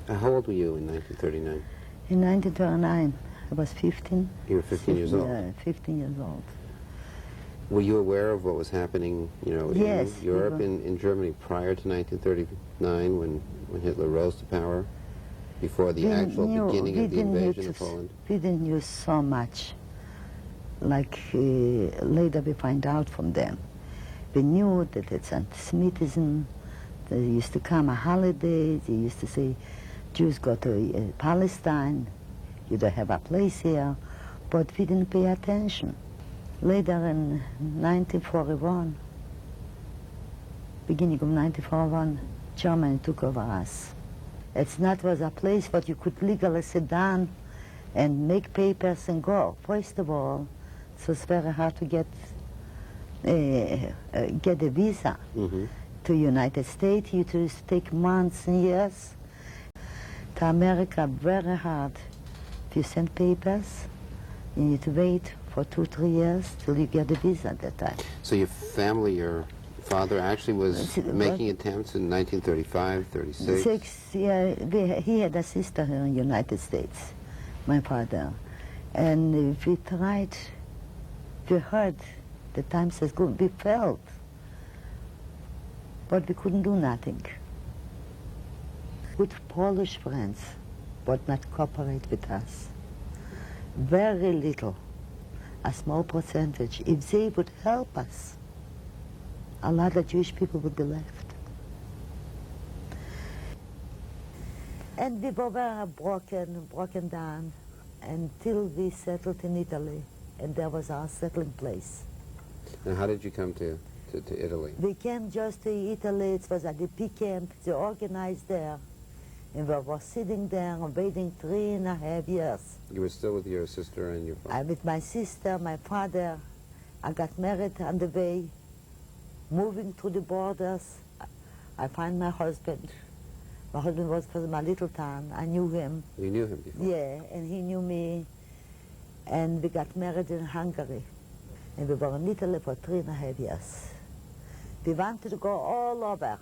How old were you in 1939? In 1939, I was 15. You were 15 years old? Yeah, 15 years old. Were you aware of what was happening, Yes, in Europe, in Germany prior to 1939 when Hitler rose to power? Before the actual beginning of the invasion of Poland? We didn't use so much, like later we find out from them. We knew that it's anti-Semitism. They used to come on holidays. They used to say, Jews go to Palestine. You don't have a place here. But we didn't pay attention. Later in 1941, beginning of 1941, Germany took over us. It's not was a place where you could legally sit down and make papers and go. First of all, it was very hard to get a visa to United States. It used to take months and years. To America, very hard. If you send papers, you need to wait for 2-3 years till you get a visa at that time. So your family, your father actually was making attempts in 1935, 36? He had a sister here in the United States, my father. And we tried, we heard the times as good, we felt, but we couldn't do nothing. Good Polish friends would not cooperate with us. Very little, a small percentage. If they would help us, a lot of Jewish people would be left. And we were very broken down until we settled in Italy, and there was our settling place. And how did you come to Italy? We came just to Italy. It was at the P camp. They organized there. And we were sitting there and waiting 3.5 years. You were still with your sister and your father? I'm with my sister, my father. I got married on the way, moving through the borders. I find my husband. My husband was from my little town. I knew him. You knew him before? Yeah, and he knew me. And we got married in Hungary. And we were in Italy for 3.5 years. We wanted to go all over,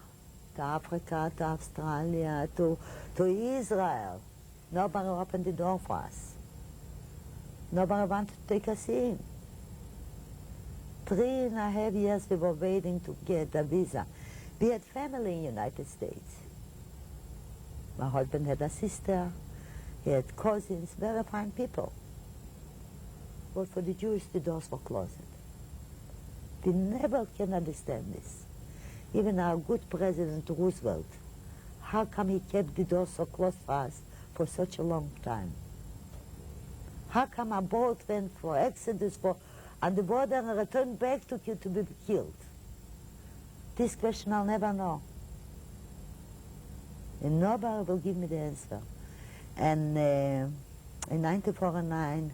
to Africa, to Australia, to Israel. Nobody opened the door for us. Nobody wanted to take us in. 3.5 years we were waiting to get a visa. We had family in the United States. My husband had a sister, he had cousins, very fine people. But for the Jews, the doors were closed. We never can understand this. Even our good President Roosevelt, how come he kept the doors so closed for us for such a long time? How come a boat went for exodus on the border and returned back to be killed? This question I'll never know. And nobody will give me the answer. And in 1949,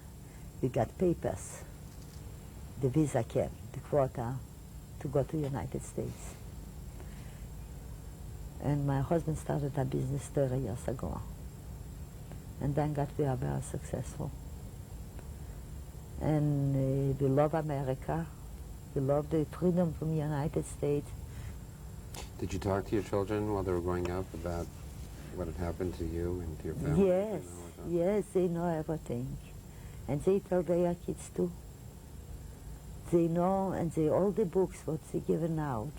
we got papers. The visa came, the quota, to go to the United States. And my husband started a business 30 years ago. And thank God we are very successful. And we love America. We love the freedom from the United States. Did you talk to your children while they were growing up about what had happened to you and to your family? Yes, yes, they know everything. And they tell their kids too. They know, and all the books what they given out.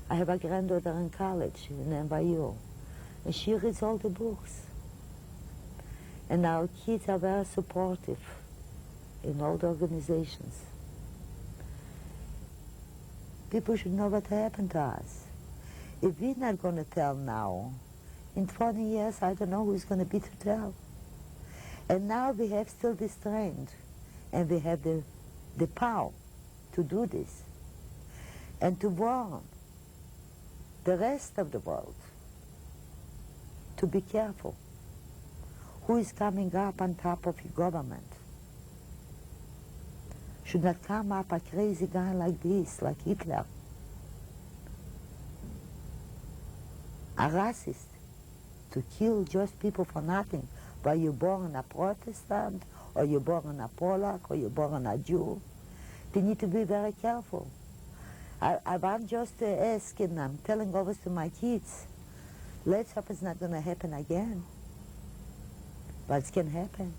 I have a granddaughter in college in NYU, and she reads all the books. And our kids are very supportive in all the organizations. People should know what happened to us. If we're not going to tell now, in 20 years, I don't know who's going to be to tell. And now we have still the strength, and we have the power to do this, and to warn the rest of the world to be careful. Who is coming up on top of your government? Should not come up a crazy guy like this, like Hitler. A racist, to kill just people for nothing. Were you born a Protestant, or you born a Polak, or you born a Jew? They need to be very careful. I want just to ask, and I'm telling always to my kids, Let's hope it's not going to happen again. But it can happen.